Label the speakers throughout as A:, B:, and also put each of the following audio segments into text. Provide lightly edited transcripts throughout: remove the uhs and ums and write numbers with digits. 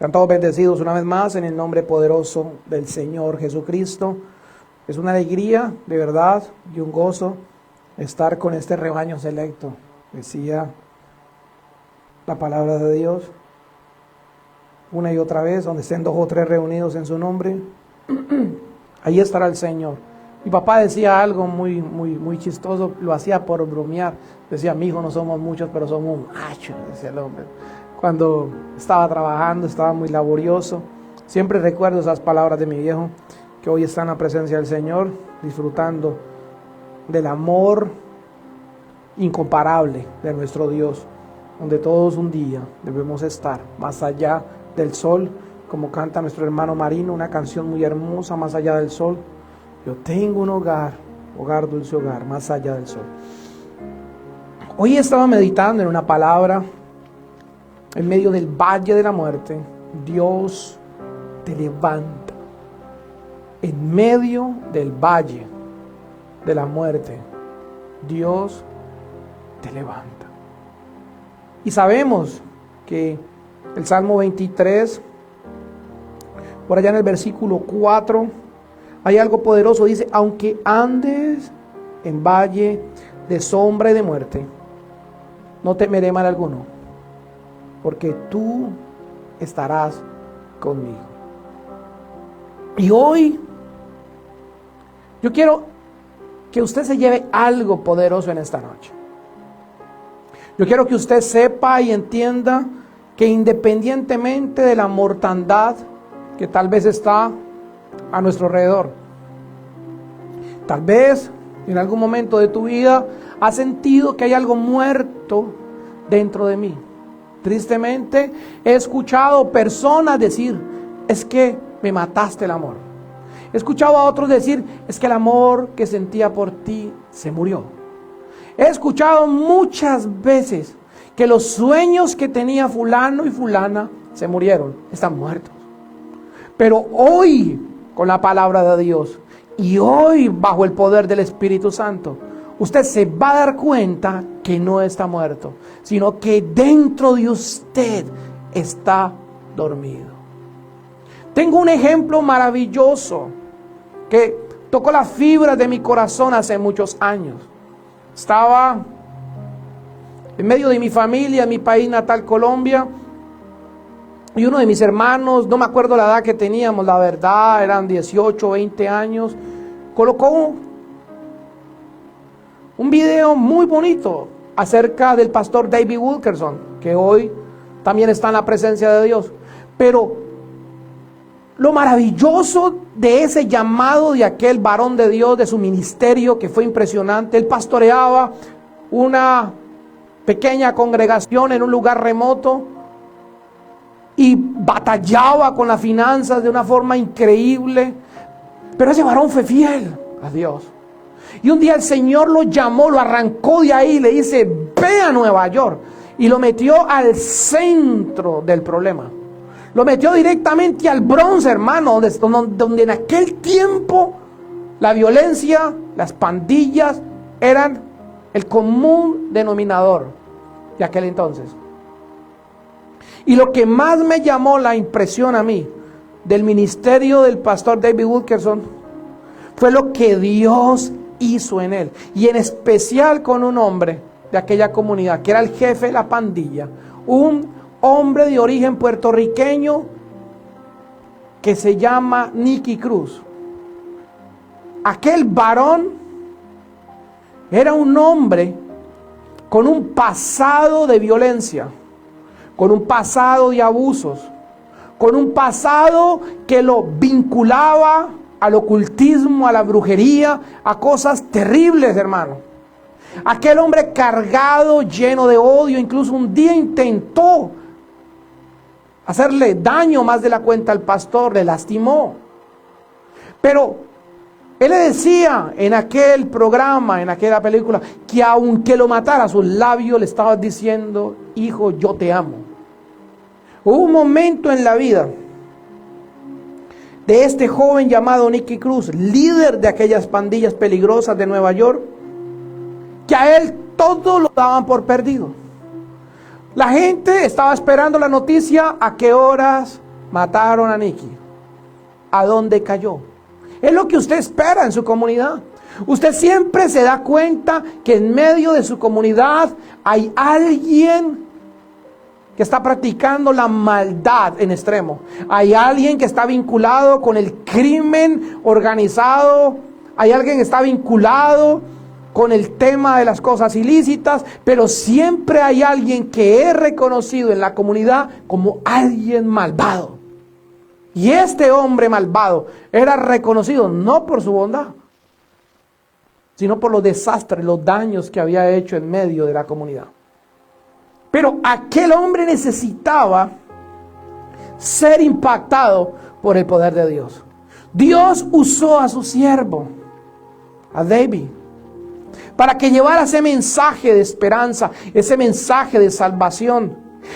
A: Sean todos bendecidos una vez más en el nombre poderoso del Señor Jesucristo. Es una alegría, de verdad, y un gozo estar con este rebaño selecto. Decía la palabra de Dios una y otra vez, donde estén 2 o 3 reunidos en su nombre, ahí estará el Señor. Mi papá decía algo muy chistoso, lo hacía por bromear. Decía, mi hijo, no somos muchos, pero somos un macho, decía el hombre. Cuando estaba trabajando, estaba muy laborioso. Siempre recuerdo esas palabras de mi viejo, que hoy está en la presencia del Señor, disfrutando del amor incomparable de nuestro Dios, donde todos un día debemos estar más allá del sol, como canta nuestro hermano Marino, una canción muy hermosa, más allá del sol. Yo tengo un hogar, hogar, dulce hogar, más allá del sol. Hoy estaba meditando en una palabra, en medio del valle de la muerte, Dios te levanta. En medio del valle de la muerte, Dios te levanta. Y sabemos que el Salmo 23, por allá en el versículo 4, hay algo poderoso. Dice, aunque andes en valle de sombra y de muerte, no temeré mal alguno, porque tú estarás conmigo. Y hoy yo quiero que usted se lleve algo poderoso en esta noche. Yo quiero que usted sepa y entienda que independientemente de la mortandad que tal vez está a nuestro alrededor, tal vez en algún momento de tu vida has sentido que hay algo muerto dentro de mí. Tristemente he escuchado personas decir, es que me mataste el amor. He escuchado a otros decir, es que el amor que sentía por ti se murió. He escuchado muchas veces que los sueños que tenía fulano y fulana se murieron, están muertos. Pero hoy, con la palabra de Dios, y hoy bajo el poder del Espíritu Santo, usted se va a dar cuenta que no está muerto, sino que dentro de usted está dormido. Tengo un ejemplo maravilloso que tocó las fibras de mi corazón hace muchos años. Estaba en medio de mi familia, en mi país natal, Colombia, y uno de mis hermanos, no me acuerdo la edad que teníamos, la verdad, eran 18 o 20 años, colocó un video muy bonito acerca del pastor David Wilkerson, que hoy también está en la presencia de Dios. Pero lo maravilloso de ese llamado de aquel varón de Dios, de su ministerio, que fue impresionante. Él pastoreaba una pequeña congregación en un lugar remoto y batallaba con las finanzas de una forma increíble, pero ese varón fue fiel a Dios. Y un día el Señor lo llamó, lo arrancó de ahí, le dice, ve a Nueva York, y lo metió al centro del problema. Lo metió directamente al Bronx, hermano, donde en aquel tiempo la violencia, las pandillas eran el común denominador de aquel entonces. Y lo que más me llamó la impresión a mí del ministerio del pastor David Wilkerson fue lo que Dios hizo en él, y en especial con un hombre de aquella comunidad que era el jefe de la pandilla, un hombre de origen puertorriqueño que se llama Nicky Cruz. Aquel varón era un hombre con un pasado de violencia, con un pasado de abusos, con un pasado que lo vinculaba al ocultismo, a la brujería, a cosas terribles, hermano. Aquel hombre cargado, lleno de odio, incluso un día intentó hacerle daño más de la cuenta al pastor, le lastimó. Pero él le decía en aquel programa, en aquella película, que aunque lo matara, sus labios le estaban diciendo, hijo, yo te amo. Hubo un momento en la vida de este joven llamado Nicky Cruz, líder de aquellas pandillas peligrosas de Nueva York, que a él todo lo daban por perdido. La gente estaba esperando la noticia a qué horas Mataron a Nicky. ¿A dónde cayó? Es lo que usted espera en su comunidad. Usted siempre se da cuenta que en medio de su comunidad hay alguien que está practicando la maldad en extremo. Hay alguien que está vinculado con el crimen organizado. Hay alguien que está vinculado con el tema de las cosas ilícitas. Pero siempre hay alguien que es reconocido en la comunidad como alguien malvado. Y este hombre malvado era reconocido no por su bondad, sino por los desastres, los daños que había hecho en medio de la comunidad. Pero aquel hombre necesitaba ser impactado por el poder de Dios. Dios usó a su siervo, a David, para que llevara ese mensaje de esperanza, ese mensaje de salvación.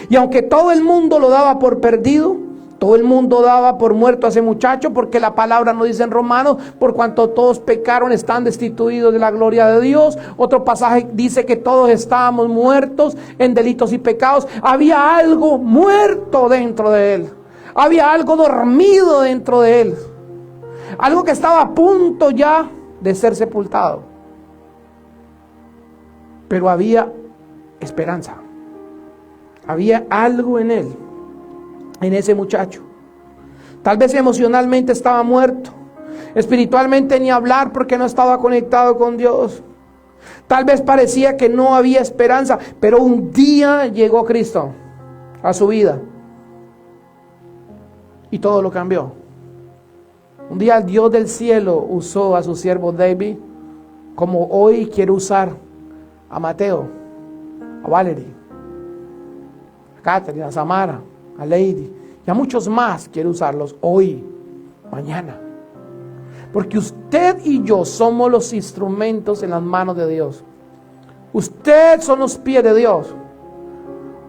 A: Y aunque todo el mundo lo daba por perdido, todo el mundo daba por muerto a ese muchacho, porque la palabra nos dice en Romanos, por cuanto todos pecaron están destituidos de la gloria de Dios. Otro pasaje dice que todos estábamos muertos en delitos y pecados. Había algo muerto dentro de él. Había algo dormido dentro de él. Algo que estaba a punto ya de ser sepultado. Pero había esperanza. Había algo en él, en ese muchacho. Tal vez emocionalmente estaba muerto, espiritualmente ni hablar porque no estaba conectado con Dios. Tal vez parecía que no había esperanza, pero un día llegó Cristo a su vida y todo lo cambió. Un día el Dios del cielo usó a su siervo David, como hoy quiere usar a Mateo, a Valerie, a Catherine, a Samara, a Lady y a muchos más. Quiere usarlos hoy, mañana, porque usted y yo somos los instrumentos en las manos de Dios. Usted son los pies de Dios.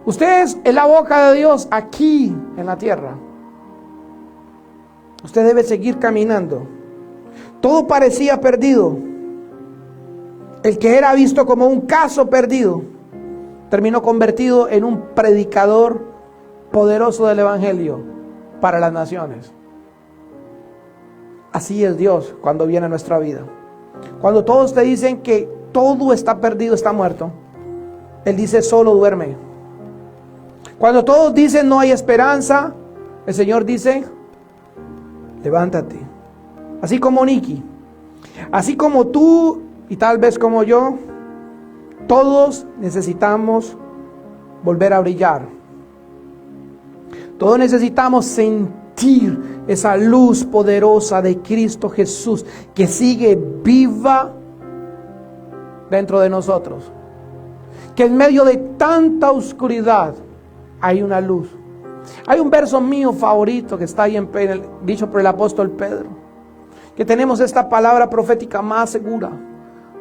A: Usted es la boca de Dios aquí en la tierra. Usted debe seguir caminando. Todo parecía perdido. El que era visto como un caso perdido terminó convertido en un predicador poderoso del evangelio para las naciones. Así es Dios cuando viene a nuestra vida. Cuando todos te dicen que todo está perdido, está muerto, Él dice solo duerme. Cuando todos dicen no hay esperanza, el Señor dice levántate. Así como Nicky, así como tú y tal vez como yo, todos necesitamos volver a brillar. Todos necesitamos sentir esa luz poderosa de Cristo Jesús que sigue viva dentro de nosotros. Que en medio de tanta oscuridad hay una luz. Hay un verso mío favorito que está ahí dicho por el apóstol Pedro, que tenemos esta palabra profética más segura,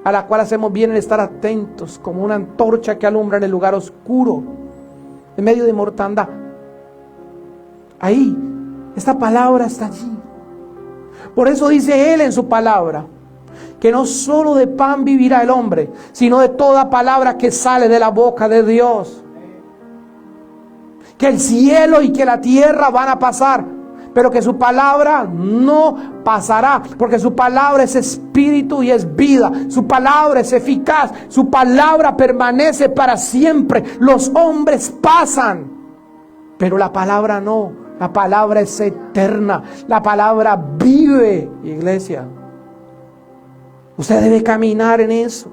A: a la cual hacemos bien en estar atentos, como una antorcha que alumbra en el lugar oscuro, en medio de mortandad. Ahí, esta palabra está allí. Por eso dice Él en su palabra, que no solo de pan vivirá el hombre, sino de toda palabra que sale de la boca de Dios. Que el cielo y que la tierra van a pasar, pero que su palabra no pasará, porque su palabra es espíritu y es vida. Su palabra es eficaz, su palabra permanece para siempre. Los hombres pasan, pero la palabra no. La palabra es eterna, la palabra vive, iglesia. Usted debe caminar en eso.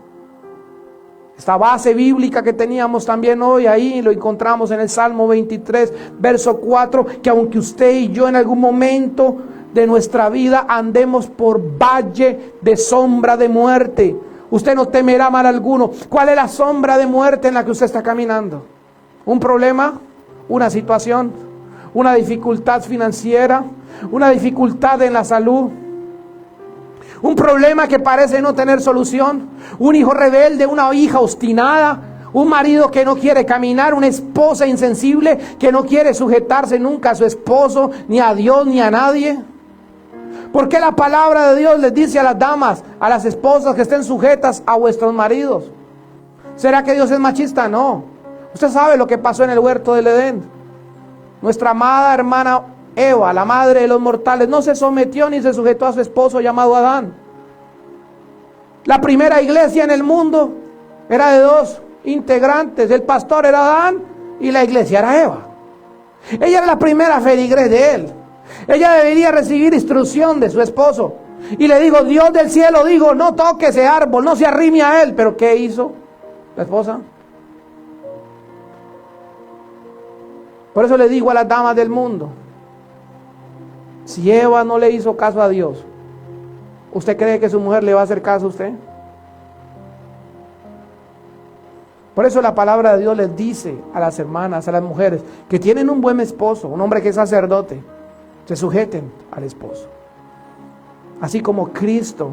A: Esta base bíblica que teníamos también hoy, ahí lo encontramos en el Salmo 23, verso 4, que aunque usted y yo en algún momento de nuestra vida andemos por valle de sombra de muerte, usted no temerá mal alguno. ¿Cuál es la sombra de muerte en la que usted está caminando? ¿Un problema? ¿Una situación? ¿Una dificultad financiera? ¿Una dificultad en la salud? Un problema que parece no tener solución, un hijo rebelde, una hija obstinada, un marido que no quiere caminar, una esposa insensible que no quiere sujetarse nunca a su esposo, ni a Dios, ni a nadie. ¿Por qué la palabra de Dios les dice a las damas, a las esposas, que estén sujetas a vuestros maridos? ¿Será que Dios es machista? No. Usted sabe lo que pasó en el huerto del Edén. Nuestra amada hermana Eva, la madre de los mortales, no se sometió ni se sujetó a su esposo llamado Adán. La primera iglesia en el mundo era de dos integrantes. El pastor era Adán y la iglesia era Eva. Ella era la primera feligres de él. Ella debería recibir instrucción de su esposo. Y le digo, Dios del cielo digo, no toque ese árbol, no se arrime a él. Pero ¿qué hizo la esposa? Por eso le digo a las damas del mundo, si Eva no le hizo caso a Dios, ¿usted cree que su mujer le va a hacer caso a usted? Por eso la palabra de Dios les dice a las hermanas, a las mujeres que tienen un buen esposo, un hombre que es sacerdote, se sujeten al esposo. Así como Cristo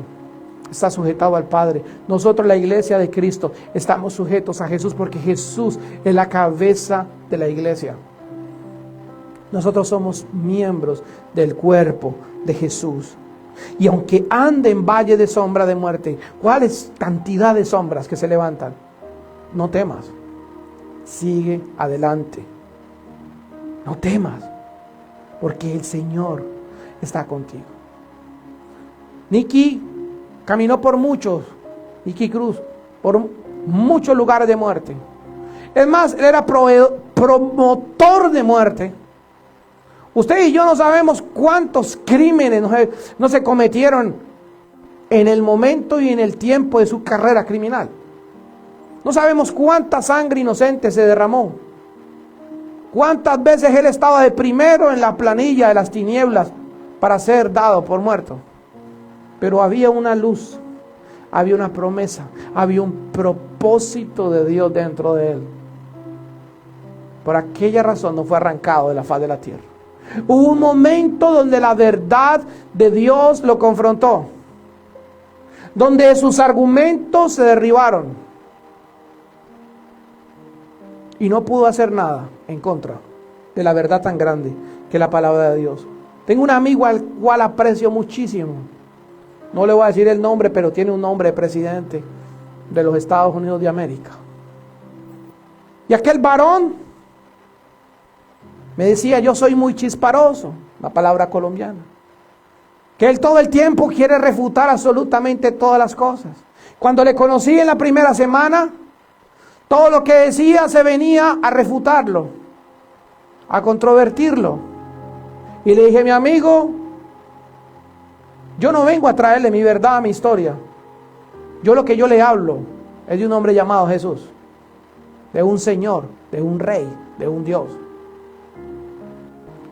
A: está sujetado al Padre, nosotros la iglesia de Cristo estamos sujetos a Jesús porque Jesús es la cabeza de la iglesia. Nosotros somos miembros del cuerpo de Jesús. Y aunque ande en valle de sombra de muerte, ¿cuáles cantidad de sombras que se levantan? No temas, sigue adelante. No temas, porque el Señor está contigo. Nicky caminó por muchos, Nicky Cruz, por muchos lugares de muerte. Es más, él era promotor de muerte. Usted y yo no sabemos cuántos crímenes no se cometieron en el momento y en el tiempo de su carrera criminal. No sabemos cuánta sangre inocente se derramó. Cuántas veces él estaba de primero en la planilla de las tinieblas para ser dado por muerto. Pero había una luz, había una promesa, había un propósito de Dios dentro de él. Por aquella razón no fue arrancado de la faz de la tierra. Hubo un momento donde la verdad de Dios lo confrontó, donde sus argumentos se derribaron y no pudo hacer nada en contra de la verdad tan grande que es la palabra de Dios. Tengo un amigo al cual aprecio muchísimo, no le voy a decir el nombre, pero tiene un nombre de presidente de los Estados Unidos de América. Y aquel varón me decía, yo soy muy chisparoso, la palabra colombiana. Que él todo el tiempo quiere refutar absolutamente todas las cosas. Cuando le conocí en la primera semana, todo lo que decía se venía a refutarlo, a controvertirlo. Y le dije, mi amigo, yo no vengo a traerle mi verdad, mi historia. Yo lo que yo le hablo es de un hombre llamado Jesús, de un Señor, de un Rey, de un Dios.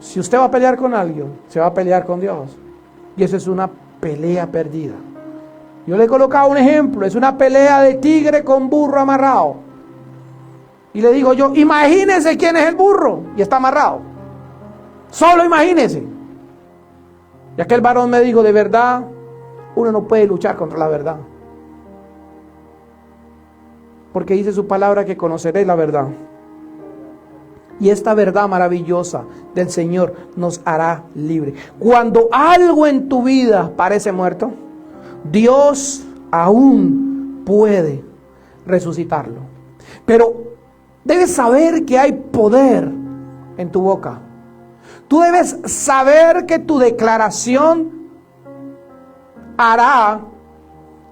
A: Si usted va a pelear con alguien, se va a pelear con Dios. Y eso es una pelea perdida. Yo le he colocado un ejemplo, es una pelea de tigre con burro amarrado. Y le digo yo, imagínese quién es el burro y está amarrado. Solo imagínese. Y aquel varón me dijo, de verdad, uno no puede luchar contra la verdad. Porque dice su palabra que conoceréis la verdad. Y esta verdad maravillosa del Señor nos hará libre. Cuando algo en tu vida parece muerto, Dios aún puede resucitarlo. Pero debes saber que hay poder en tu boca. Tú debes saber que tu declaración hará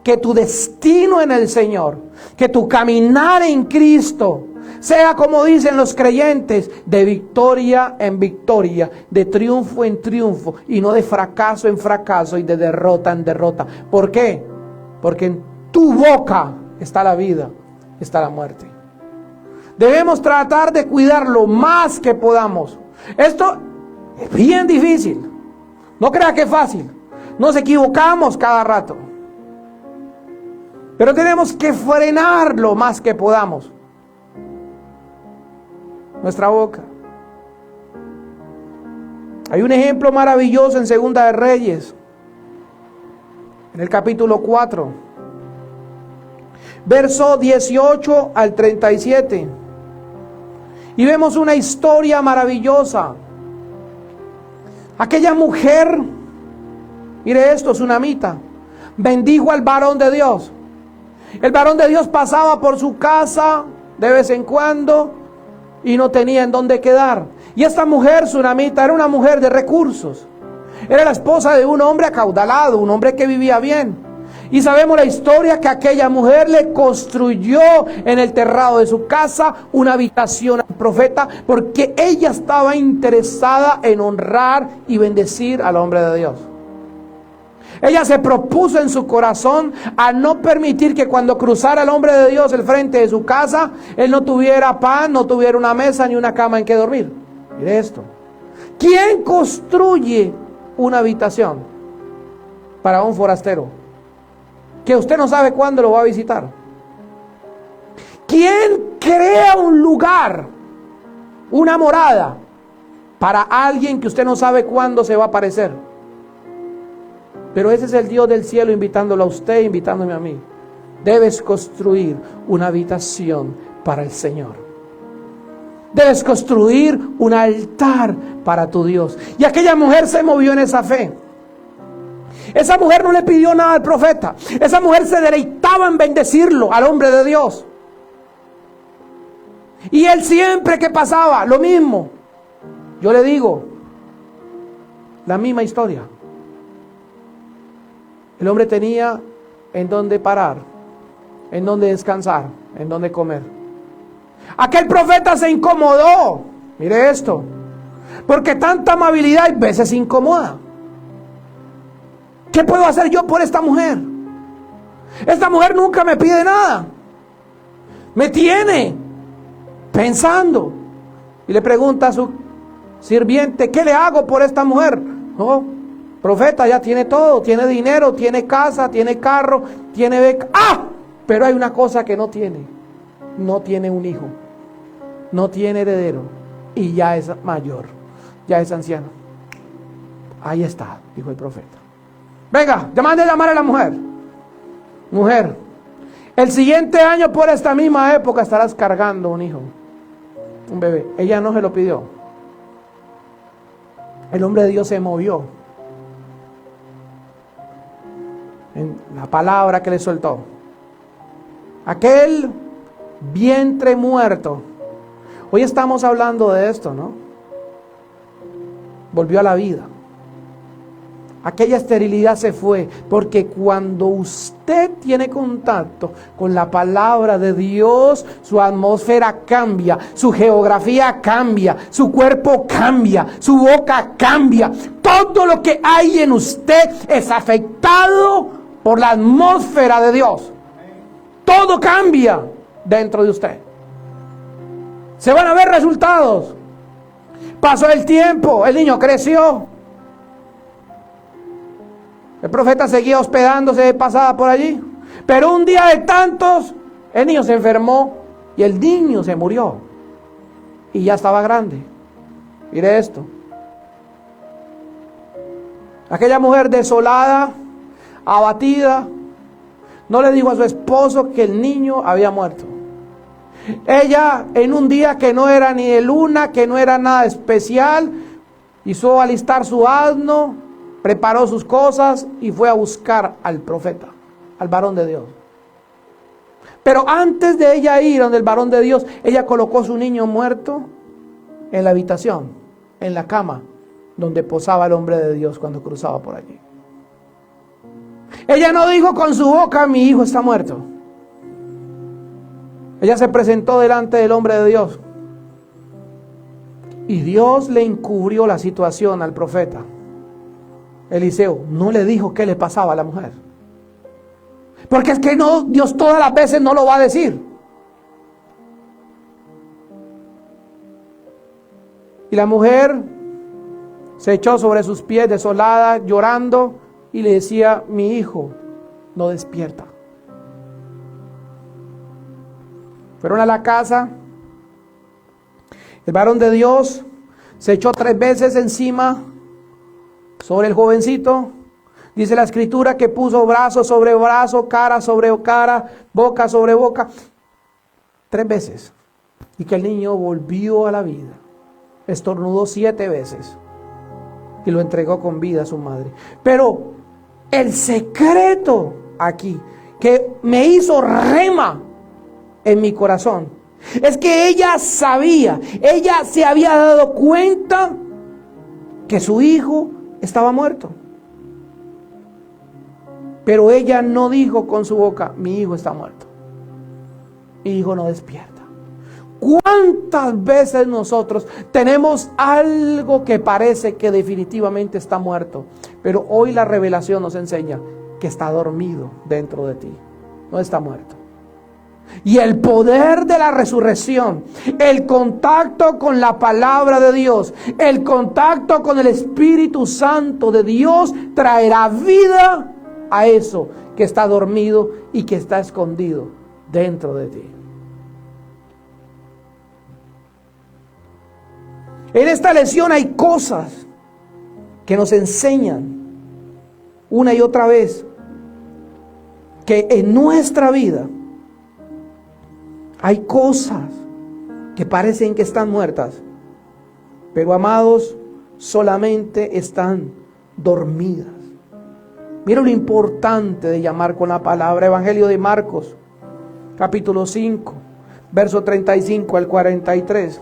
A: que tu destino en el Señor, que tu caminar en Cristo sea, como dicen los creyentes, de victoria en victoria, de triunfo en triunfo, y no de fracaso en fracaso y de derrota en derrota. ¿Por qué? Porque en tu boca está la vida, está la muerte. Debemos tratar de cuidar lo más que podamos. Esto es bien difícil. No crea que es fácil. Nos equivocamos cada rato. Pero tenemos que frenar lo más que podamos nuestra boca. Hay un ejemplo maravilloso en Segunda de Reyes, en el capítulo 4, verso 18 al 37. Y vemos una historia maravillosa. Aquella mujer, mire esto, tsunamita, bendijo al varón de Dios. El varón de Dios pasaba por su casa de vez en cuando y no tenía en dónde quedar. Y esta mujer sunamita era una mujer de recursos. Era la esposa de un hombre acaudalado, un hombre que vivía bien. Y sabemos la historia que aquella mujer le construyó en el terrado de su casa una habitación al profeta, porque ella estaba interesada en honrar y bendecir al hombre de Dios. Ella se propuso en su corazón a no permitir que cuando cruzara el hombre de Dios el frente de su casa, él no tuviera pan, no tuviera una mesa ni una cama en que dormir. Mire esto. ¿Quién construye una habitación para un forastero que usted no sabe cuándo lo va a visitar? ¿Quién crea un lugar, una morada, para alguien que usted no sabe cuándo se va a aparecer? Pero ese es el Dios del cielo invitándolo a usted, invitándome a mí. Debes construir una habitación para el Señor. Debes construir un altar para tu Dios. Y aquella mujer se movió en esa fe. Esa mujer no le pidió nada al profeta. Esa mujer se deleitaba en bendecirlo, al hombre de Dios. Y él siempre que pasaba, lo mismo. Yo le digo, la misma historia. El hombre tenía en dónde parar, en dónde descansar, en dónde comer. Aquel profeta se incomodó. Mire esto. Porque tanta amabilidad a veces incomoda. ¿Qué puedo hacer yo por esta mujer? Esta mujer nunca me pide nada. Me tiene pensando. Y le pregunta a su sirviente, ¿qué le hago por esta mujer? No, profeta, ya tiene todo. Tiene dinero, tiene casa, tiene carro, tiene beca. ¡Ah! Pero hay una cosa que no tiene. No tiene un hijo. No tiene heredero. Y ya es mayor. Ya es anciano. Ahí está, dijo el profeta. Venga, mande a llamar a la mujer. Mujer, el siguiente año por esta misma época estarás cargando un hijo, un bebé. Ella no se lo pidió. El hombre de Dios se movió en la palabra que le soltó. Aquel vientre muerto. Hoy estamos hablando de esto, ¿no? Volvió a la vida. Aquella esterilidad se fue, porque cuando usted tiene contacto con la palabra de Dios, su atmósfera cambia, su geografía cambia, su cuerpo cambia, su boca cambia. Todo lo que hay en usted es afectado por la atmósfera de Dios. Todo cambia dentro de usted. Se van a ver resultados. Pasó el tiempo, el niño creció. El profeta seguía hospedándose de pasada por allí. Pero un día de tantos, el niño se enfermó y el niño se murió. Y ya estaba grande. Mire esto. Aquella mujer desolada, abatida, no le dijo a su esposo que el niño había muerto. Ella, en un día que no era ni de luna, que no era nada especial, hizo alistar su asno, preparó sus cosas y fue a buscar al profeta, al varón de Dios. Pero antes de ella ir donde el varón de Dios, ella colocó su niño muerto en la habitación, en la cama, donde posaba el hombre de Dios cuando cruzaba por allí. Ella no dijo con su boca, mi hijo está muerto. Ella se presentó delante del hombre de Dios. Y Dios le encubrió la situación al profeta. Eliseo no le dijo qué le pasaba a la mujer. Porque es que no, Dios todas las veces no lo va a decir. Y la mujer se echó sobre sus pies desolada, llorando, y le decía, mi hijo no despierta. Fueron a la casa. El varón de Dios se echó 3 veces encima sobre el jovencito. Dice la escritura que puso brazo sobre brazo, cara sobre cara, boca sobre boca. 3 veces. Y que el niño volvió a la vida. Estornudó 7 veces. Y lo entregó con vida a su madre. Pero el secreto aquí, que me hizo rema en mi corazón, Es que ella sabía, ella se había dado cuenta que su hijo estaba muerto. Pero ella no dijo con su boca, mi hijo está muerto. Mi hijo no despierta. ¿Cuántas veces nosotros tenemos algo que parece que definitivamente está muerto? Pero hoy la revelación nos enseña que está dormido dentro de ti. No está muerto. Y el poder de la resurrección, el contacto con la palabra de Dios, el contacto con el Espíritu Santo de Dios traerá vida a eso que está dormido y que está escondido dentro de ti. En esta lección hay cosas que nos enseñan una y otra vez que en nuestra vida hay cosas que parecen que están muertas, pero amados, solamente están dormidas. Mira lo importante de llamar con la palabra. Evangelio de Marcos, capítulo 5, verso 35 al 43.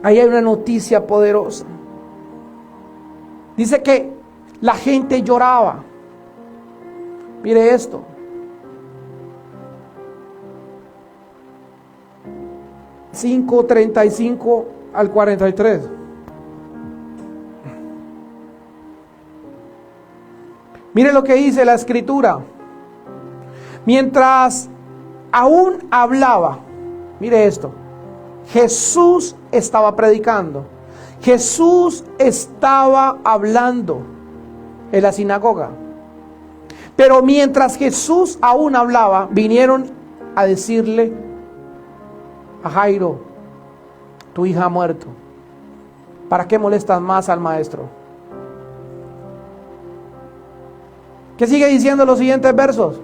A: Ahí hay una noticia poderosa. Dice que la gente lloraba. Mire esto. 5:35 al 43. Mire lo que dice la escritura. Mientras aún hablaba, mire esto, Jesús estaba predicando. Jesús estaba hablando en la sinagoga. Pero mientras Jesús aún hablaba, vinieron a decirle a Jairo, tu hija ha muerto. ¿Para qué molestas más al maestro? ¿Qué sigue diciendo los siguientes versos?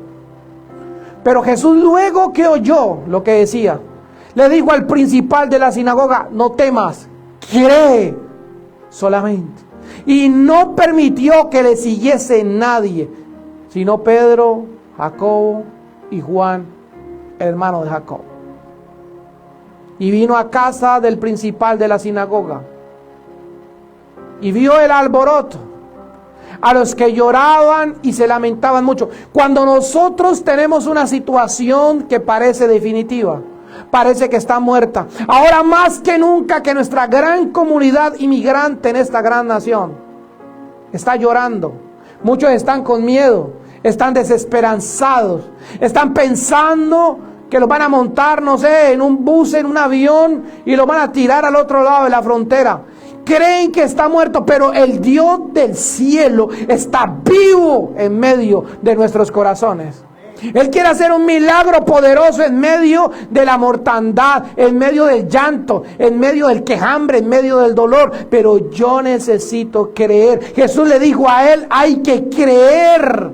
A: Pero Jesús, luego que oyó lo que decía, le dijo al principal de la sinagoga, no temas, cree solamente. Y no permitió que le siguiese nadie, sino Pedro, Jacobo y Juan, hermano de Jacob. Y vino a casa del principal de la sinagoga y vio el alboroto, a los que lloraban y se lamentaban mucho. Cuando nosotros tenemos una situación que parece definitiva, parece que está muerta, ahora más que nunca que nuestra gran comunidad inmigrante en esta gran nación está llorando. Muchos están con miedo, están desesperanzados, están pensando que los van a montar, no sé, en un bus, en un avión, y los van a tirar al otro lado de la frontera. Creen que está muerto, pero el Dios del cielo está vivo en medio de nuestros corazones. Él quiere hacer un milagro poderoso en medio de la mortandad, en medio del llanto, en medio del quejambre, en medio del dolor. Pero yo necesito creer. Jesús le dijo a él, hay que creer.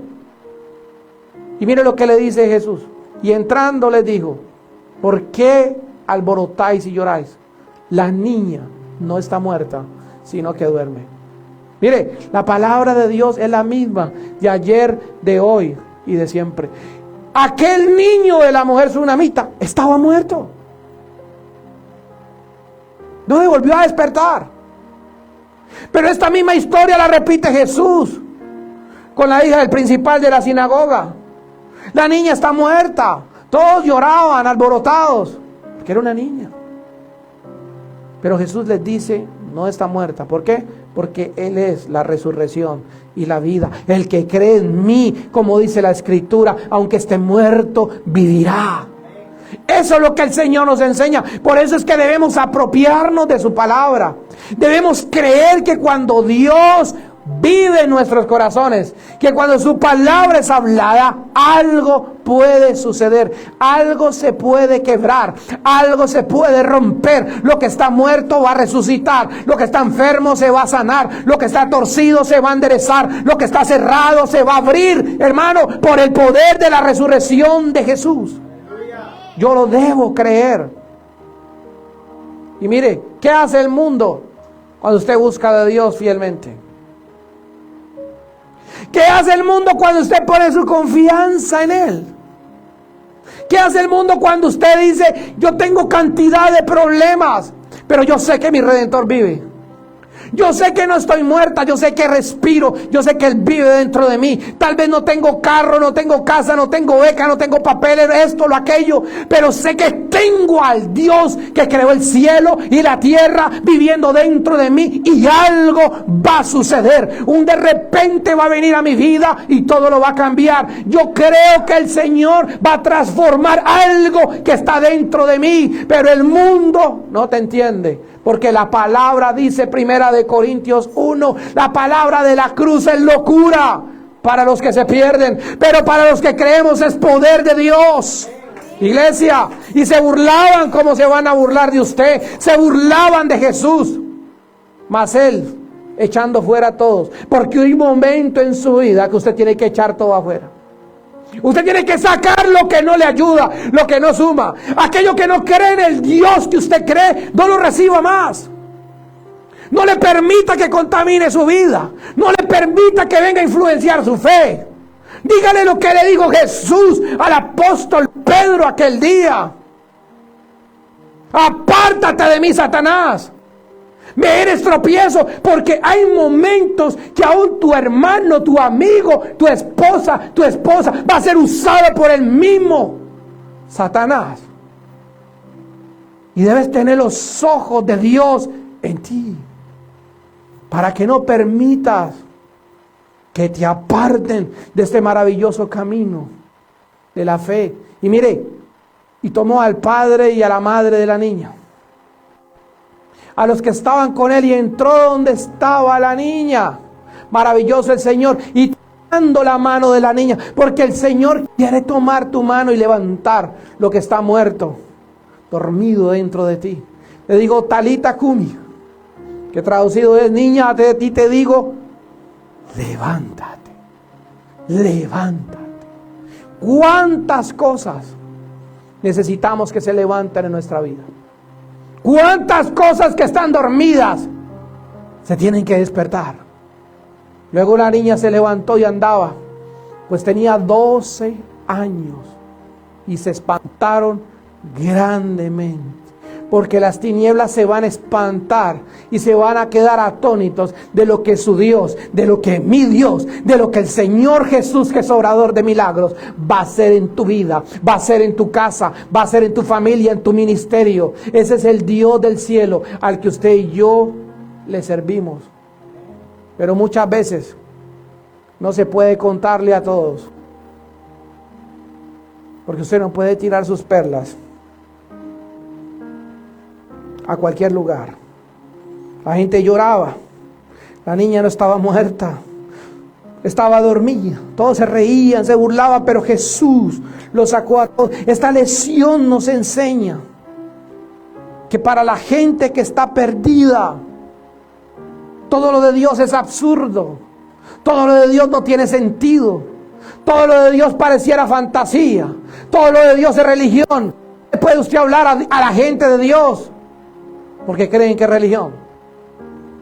A: Y mire lo que le dice Jesús. Y entrando les dijo, ¿por qué alborotáis y lloráis? La niña no está muerta, sino que duerme. Mire, la palabra de Dios es la misma de ayer, de hoy y de siempre. Aquel niño de la mujer sunamita estaba muerto. No se volvió a despertar. Pero esta misma historia la repite Jesús con la hija del principal de la sinagoga. La niña está muerta. Todos lloraban, alborotados, porque era una niña. Pero Jesús les dice, no está muerta. ¿Por qué? Porque Él es la resurrección y la vida. El que cree en mí, como dice la Escritura, aunque esté muerto, vivirá. Eso es lo que el Señor nos enseña. Por eso es que debemos apropiarnos de su palabra. Debemos creer que cuando Dios vive en nuestros corazones, que cuando su palabra es hablada, algo puede suceder, algo se puede quebrar, algo se puede romper. Lo que está muerto va a resucitar, lo que está enfermo se va a sanar, lo que está torcido se va a enderezar, lo que está cerrado se va a abrir, hermano, por el poder de la resurrección de Jesús. Yo lo debo creer. Y mire, ¿qué hace el mundo cuando usted busca de Dios fielmente? ¿Qué hace el mundo cuando usted pone su confianza en Él? ¿Qué hace el mundo cuando usted dice, yo tengo cantidad de problemas, pero yo sé que mi Redentor vive? Yo sé que no estoy muerta, yo sé que respiro, yo sé que Él vive dentro de mí. Tal vez no tengo carro, no tengo casa, no tengo beca, no tengo papeles, esto, lo aquello, pero sé que tengo al Dios que creó el cielo y la tierra viviendo dentro de mí, y algo va a suceder. Un de repente va a venir a mi vida y todo lo va a cambiar. Yo creo que el Señor va a transformar algo que está dentro de mí, pero el mundo no te entiende. Porque la palabra dice, Primera de Corintios 1, la palabra de la cruz es locura para los que se pierden, pero para los que creemos es poder de Dios. Iglesia, y se burlaban como se van a burlar de usted, se burlaban de Jesús, mas Él echando fuera a todos, porque hay un momento en su vida que usted tiene que echar todo afuera. Usted tiene que sacar lo que no le ayuda, lo que no suma. Aquello que no cree en el Dios que usted cree, no lo reciba más. No le permita que contamine su vida. No le permita que venga a influenciar su fe. Dígale lo que le dijo Jesús al apóstol Pedro aquel día. Apártate de mí, Satanás. Me eres tropiezo, porque hay momentos que aún tu hermano, tu amigo, tu esposa va a ser usado por el mismo Satanás. Y debes tener los ojos de Dios en ti, para que no permitas que te aparten de este maravilloso camino de la fe. Y mire, y tomó al padre y a la madre de la niña, a los que estaban con él, y entró donde estaba la niña. Maravilloso el Señor, y tomando la mano de la niña, porque el Señor quiere tomar tu mano y levantar lo que está muerto, dormido dentro de ti. Le digo, Talita Kumi, que traducido es, niña, de ti te digo, levántate, levántate. ¿Cuántas cosas necesitamos que se levanten en nuestra vida? ¿Cuántas cosas que están dormidas se tienen que despertar? Luego la niña se levantó y andaba, pues tenía 12 años, y se espantaron grandemente, porque las tinieblas se van a espantar y se van a quedar atónitos de lo que su Dios, de lo que mi Dios, de lo que el Señor Jesús, que es obrador de milagros, va a hacer en tu vida, va a hacer en tu casa, va a hacer en tu familia, en tu ministerio. Ese es el Dios del cielo al que usted y yo le servimos. Pero muchas veces no se puede contarle a todos, porque usted no puede tirar sus perlas a cualquier lugar. La gente lloraba, la niña no estaba muerta, estaba dormida, todos se reían, se burlaban, pero Jesús lo sacó a todos. Esta lección nos enseña que para la gente que está perdida, todo lo de Dios es absurdo, todo lo de Dios no tiene sentido, todo lo de Dios pareciera fantasía, todo lo de Dios es religión. ¿Puede usted hablar a la gente de Dios? Porque creen que es religión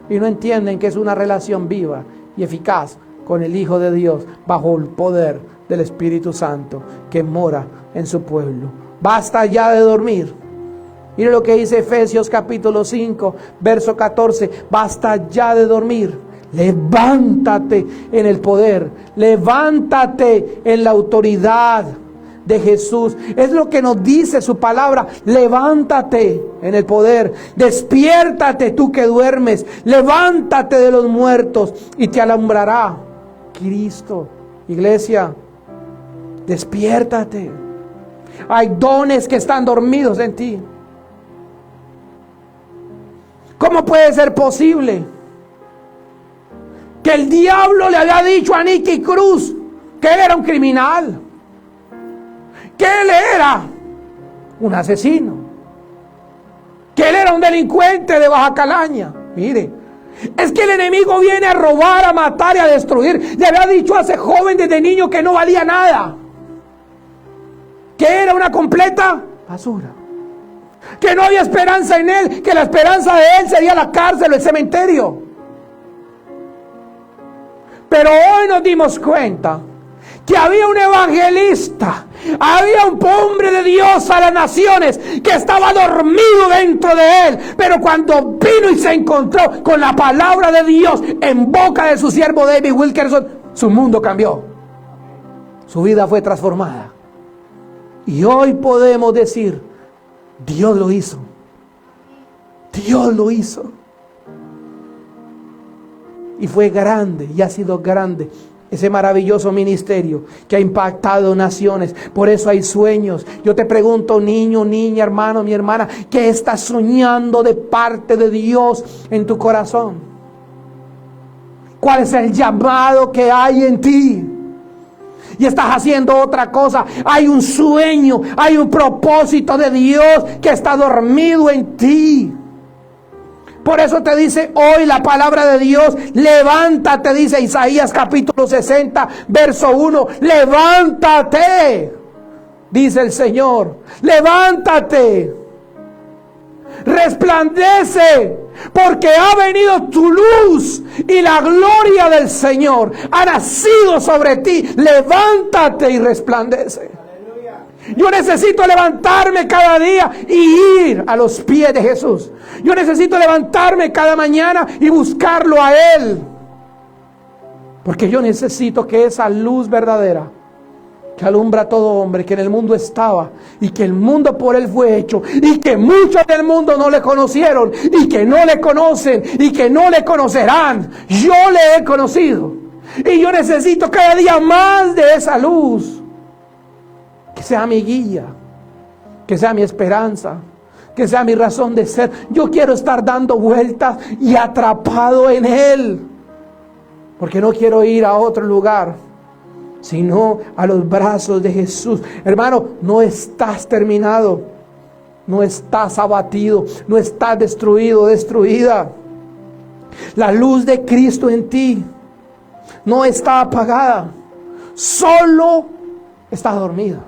A: y no entienden que es una relación viva y eficaz con el Hijo de Dios, bajo el poder del Espíritu Santo que mora en su pueblo. Basta ya de dormir. Mire lo que dice Efesios capítulo 5, verso 14. Basta ya de dormir. Levántate en el poder, levántate en la autoridad de Jesús. Es lo que nos dice su palabra. Levántate en el poder, despiértate tú que duermes, levántate de los muertos y te alumbrará Cristo. Iglesia, despiértate. Hay dones que están dormidos en ti. ¿Cómo puede ser posible que el diablo le había dicho a Nicky Cruz que él era un criminal, que él era un asesino, que él era un delincuente de Baja Calaña? Mire, es que el enemigo viene a robar, a matar y a destruir. Le había dicho a ese joven desde niño que no valía nada, que era una completa basura, que no había esperanza en él, que la esperanza de él sería la cárcel o el cementerio. Pero hoy nos dimos cuenta que había un evangelista Había un hombre de Dios a las naciones que estaba dormido dentro de él, pero cuando vino y se encontró con la palabra de Dios en boca de su siervo David Wilkerson, su mundo cambió. Su vida fue transformada. Y hoy podemos decir, Dios lo hizo. Dios lo hizo. Y fue grande, y ha sido grande ese maravilloso ministerio que ha impactado naciones. Por eso hay sueños. Yo te pregunto, niño, niña, hermano, mi hermana, ¿qué estás soñando de parte de Dios en tu corazón? ¿Cuál es el llamado que hay en ti? Y estás haciendo otra cosa. Hay un sueño, hay un propósito de Dios que está dormido en ti. Por eso te dice hoy la palabra de Dios, levántate, dice Isaías capítulo 60, verso 1, levántate, dice el Señor, levántate, resplandece, porque ha venido tu luz y la gloria del Señor ha nacido sobre ti, levántate y resplandece. Yo necesito levantarme cada día y ir a los pies de Jesús. Yo necesito levantarme cada mañana y buscarlo a Él. Porque yo necesito que esa luz verdadera que alumbra a todo hombre, que en el mundo estaba y que el mundo por Él fue hecho y que muchos del mundo no le conocieron y que no le conocen y que no le conocerán. Yo le he conocido y yo necesito cada día más de esa luz. Que sea mi guía, que sea mi esperanza, que sea mi razón de ser. Yo quiero estar dando vueltas y atrapado en Él, porque no quiero ir a otro lugar, sino a los brazos de Jesús. Hermano, no estás terminado, no estás abatido, no estás destruido, destruida. La luz de Cristo en ti no está apagada, solo está dormida.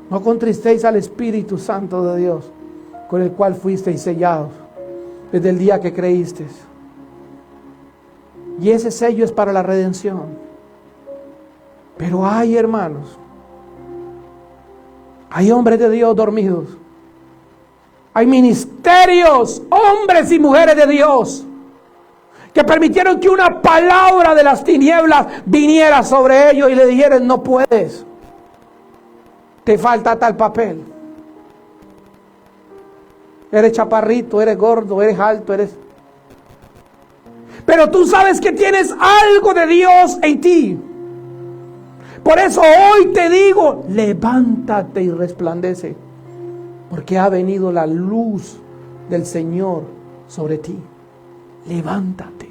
A: No contristéis al Espíritu Santo de Dios, con el cual fuisteis sellados desde el día que creísteis. Y ese sello es para la redención. Pero hay, hermanos, hay hombres de Dios dormidos. Hay ministerios, hombres y mujeres de Dios, que permitieron que una palabra de las tinieblas viniera sobre ellos y le dijeran: no puedes. Te falta tal papel. Eres chaparrito, eres gordo, eres alto, eres... Pero tú sabes que tienes algo de Dios en ti. Por eso hoy te digo, levántate y resplandece, porque ha venido la luz del Señor sobre ti. Levántate.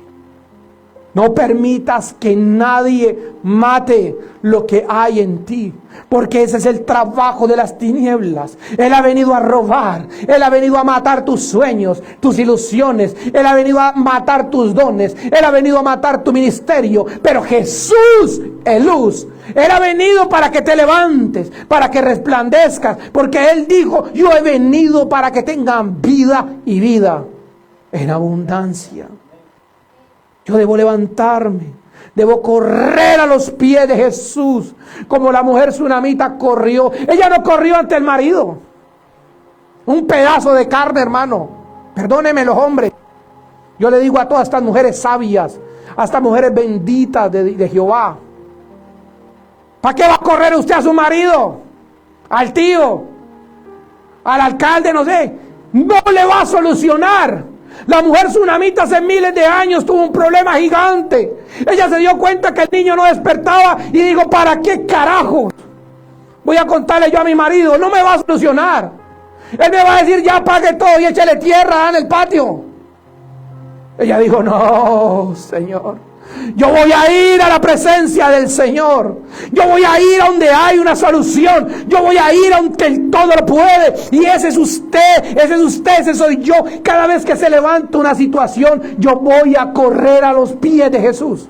A: No permitas que nadie mate lo que hay en ti, porque ese es el trabajo de las tinieblas. Él ha venido a robar, Él ha venido a matar tus sueños, tus ilusiones, Él ha venido a matar tus dones, Él ha venido a matar tu ministerio. Pero Jesús es luz. Él ha venido para que te levantes, para que resplandezcas, porque Él dijo: yo he venido para que tengan vida y vida en abundancia. Yo debo levantarme, debo correr a los pies de Jesús, como la mujer tsunamita corrió. Ella no corrió ante el marido, un pedazo de carne, hermano. Perdónenme los hombres. Yo le digo a todas estas mujeres sabias, a estas mujeres benditas de Jehová: ¿para qué va a correr usted a su marido? Al tío, al alcalde, no sé. No le va a solucionar. La mujer tsunamita hace miles de años tuvo un problema gigante. Ella se dio cuenta que el niño no despertaba y dijo: ¿para qué carajo voy a contarle yo a mi marido? No me va a solucionar. Él me va a decir: ya apague todo y échele tierra en el patio. Ella dijo: no, Señor, yo voy a ir a la presencia del Señor. Yo voy a ir a donde hay una solución. Yo voy a ir a donde el todo lo puede. Y ese es usted, ese soy yo. Cada vez que se levanta una situación, yo voy a correr a los pies de Jesús.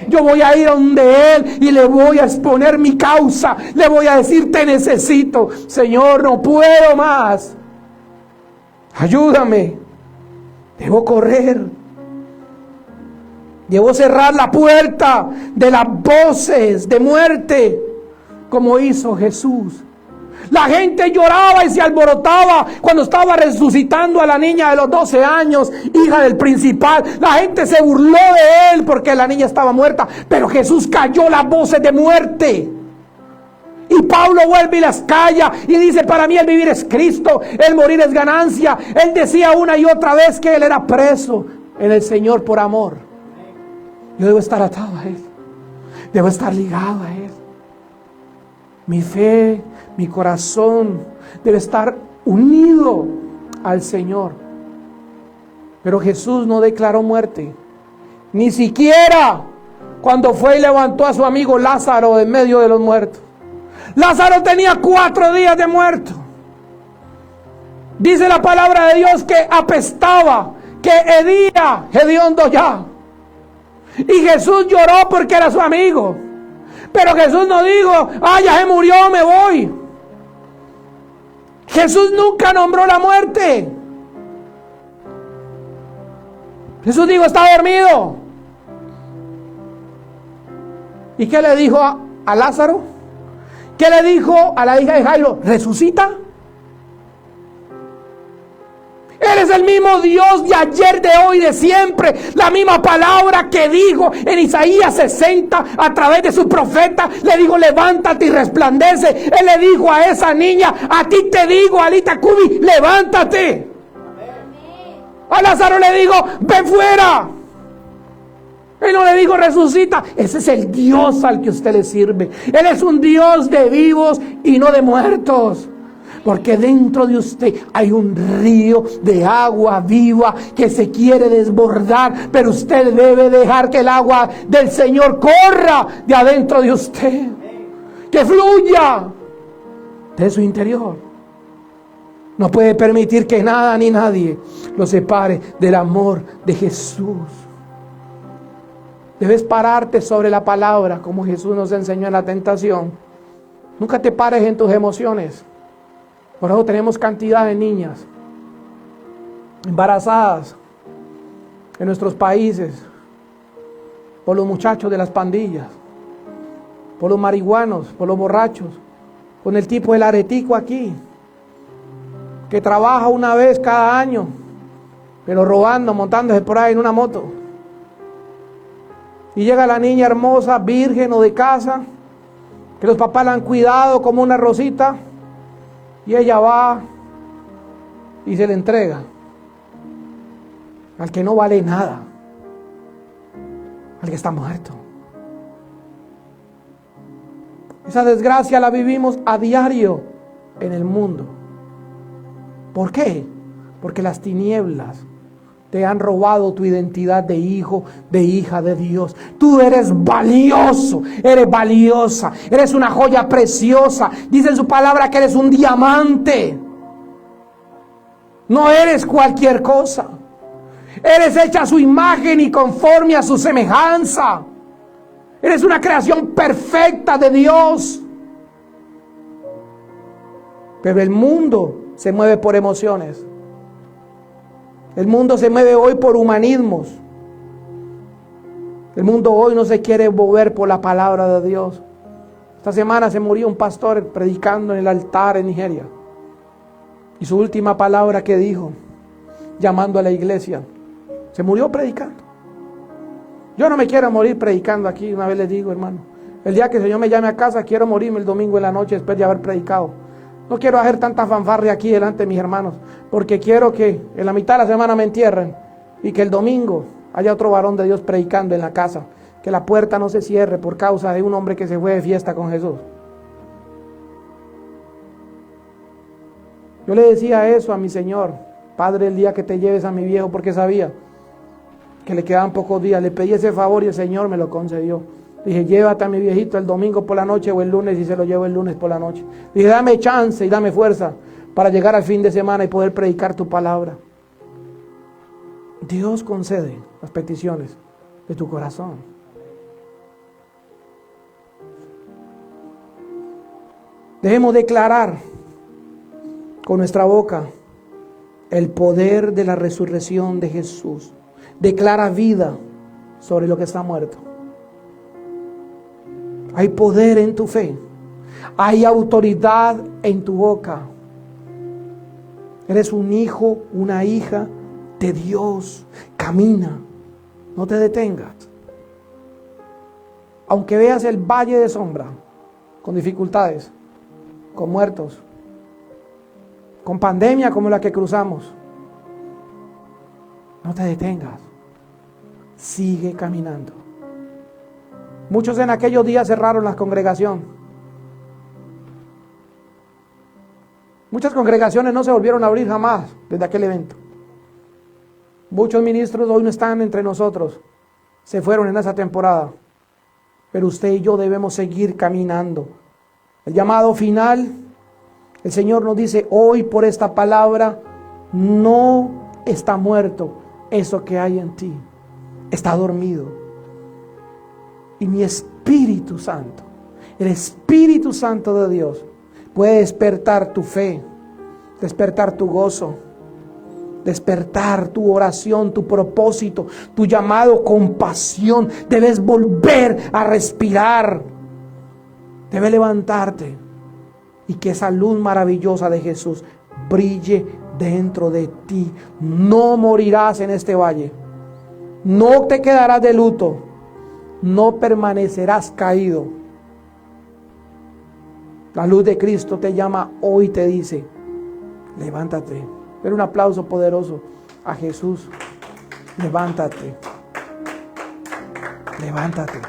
A: Yo voy a ir a donde Él y le voy a exponer mi causa. Le voy a decir: te necesito, Señor, no puedo más. Ayúdame. Debo correr. Debo cerrar la puerta de las voces de muerte, como hizo Jesús. La gente lloraba y se alborotaba cuando estaba resucitando a la niña de los 12 años, hija del principal. La gente se burló de él porque la niña estaba muerta, pero Jesús calló las voces de muerte. Y Pablo vuelve y las calla y dice: para mí el vivir es Cristo, el morir es ganancia. Él decía una y otra vez que él era preso en el Señor por amor. Yo debo estar atado a Él, debo estar ligado a Él. Mi fe, mi corazón debe estar unido al Señor. Pero Jesús no declaró muerte, ni siquiera cuando fue y levantó a su amigo Lázaro de en medio de los muertos. Lázaro tenía 4 días de muerto. Dice la palabra de Dios que apestaba, que hedía hediondo ya. Y Jesús lloró porque era su amigo. Pero Jesús no dijo: ah, ya se murió, me voy. Jesús nunca nombró la muerte. Jesús dijo: está dormido. ¿Y qué le dijo a Lázaro? ¿Qué le dijo a la hija de Jairo? ¿Resucita? Él es el mismo Dios de ayer, de hoy, de siempre. La misma palabra que dijo en Isaías 60 a través de su profeta. Le dijo: levántate y resplandece. Él le dijo a esa niña: a ti te digo, Alita Cubi, levántate. A Lázaro le dijo: ven fuera. Él no le dijo: resucita. Ese es el Dios al que usted le sirve. Él es un Dios de vivos y no de muertos. Porque dentro de usted hay un río de agua viva que se quiere desbordar. Pero usted debe dejar que el agua del Señor corra de adentro de usted. Que fluya de su interior. No puede permitir que nada ni nadie lo separe del amor de Jesús. Debes pararte sobre la palabra, como Jesús nos enseñó en la tentación. Nunca te pares en tus emociones. Por eso tenemos cantidad de niñas embarazadas en nuestros países, por los muchachos de las pandillas, por los marihuanos, por los borrachos, con el tipo del aretico aquí, que trabaja una vez cada año, pero robando, montándose por ahí en una moto. Y llega la niña hermosa, virgen o de casa, que los papás la han cuidado como una rosita, y ella va y se le entrega al que no vale nada, al que está muerto. Esa desgracia la vivimos a diario en el mundo. ¿Por qué? Porque las tinieblas te han robado tu identidad de hijo, de hija de Dios. Tú eres valioso, eres valiosa, eres una joya preciosa. Dice en su palabra que eres un diamante. No eres cualquier cosa. Eres hecha a su imagen y conforme a su semejanza. Eres una creación perfecta de Dios. Pero el mundo se mueve por emociones. El mundo se mueve hoy por humanismos. El mundo hoy no se quiere mover por la palabra de Dios. Esta semana se murió un pastor predicando en el altar en Nigeria. Y su última palabra que dijo, llamando a la iglesia, se murió predicando. Yo no me quiero morir predicando aquí, una vez les digo, hermano. El día que el Señor me llame a casa, quiero morirme el domingo en la noche después de haber predicado. No quiero hacer tanta fanfarria aquí delante de mis hermanos, porque quiero que en la mitad de la semana me entierren y que el domingo haya otro varón de Dios predicando en la casa. Que la puerta no se cierre por causa de un hombre que se fue de fiesta con Jesús. Yo le decía eso a mi Señor: Padre, el día que te lleves a mi viejo, porque sabía que le quedaban pocos días. Le pedí ese favor y el Señor me lo concedió. Dije: llévate a mi viejito el domingo por la noche o el lunes, y se lo llevo el lunes por la noche. Dije: dame chance y dame fuerza para llegar al fin de semana y poder predicar tu palabra. Dios concede las peticiones de tu corazón. Debemos declarar con nuestra boca el poder de la resurrección de Jesús. Declara vida sobre lo que está muerto. Hay poder en tu fe. Hay autoridad en tu boca. Eres un hijo, una hija de Dios. Camina. No te detengas. Aunque veas el valle de sombra, con dificultades, con muertos, con pandemia como la que cruzamos, no te detengas. Sigue caminando. Muchos en aquellos días cerraron la congregación. Muchas congregaciones no se volvieron a abrir jamás desde aquel evento. Muchos ministros hoy no están entre nosotros. Se fueron en esa temporada. Pero usted y yo debemos seguir caminando. El llamado final, el Señor nos dice hoy por esta palabra, no está muerto eso que hay en ti. Está dormido. Y mi Espíritu Santo, el Espíritu Santo de Dios, puede despertar tu fe, despertar tu gozo, despertar tu oración, tu propósito, tu llamado con pasión. Debes volver a respirar. Debes levantarte y que esa luz maravillosa de Jesús brille dentro de ti. No morirás en este valle. No te quedarás de luto. No permanecerás caído. La luz de Cristo te llama hoy y te dice, levántate. Pero un aplauso poderoso a Jesús. Levántate. Levántate.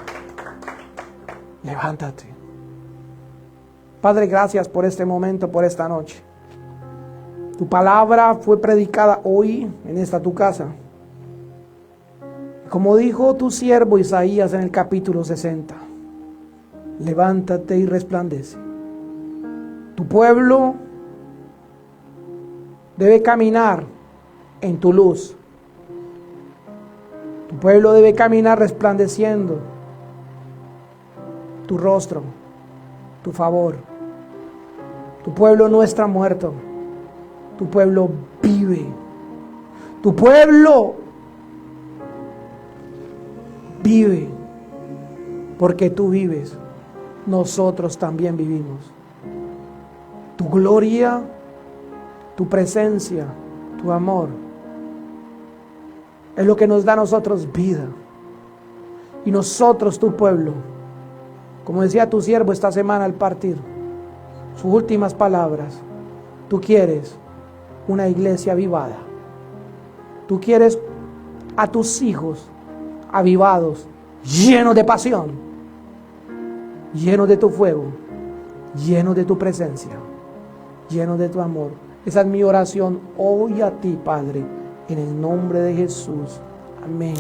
A: Levántate. Padre, gracias por este momento, por esta noche. Tu palabra fue predicada hoy en esta tu casa. Como dijo tu siervo Isaías en el capítulo 60, levántate y resplandece. Tu pueblo debe caminar en tu luz. Tu pueblo debe caminar resplandeciendo tu rostro, tu favor. Tu pueblo no está muerto. Tu pueblo vive. Tu pueblo vive. Porque tú vives, nosotros también vivimos. Tu gloria, tu presencia, tu amor, es lo que nos da a nosotros vida. Y nosotros, tu pueblo, como decía tu siervo esta semana al partir, sus últimas palabras, tú quieres una iglesia avivada. Tú quieres a tus hijos avivados, llenos de pasión, llenos de tu fuego, llenos de tu presencia, llenos de tu amor. Esa es mi oración hoy a ti, Padre, en el nombre de Jesús. Amén.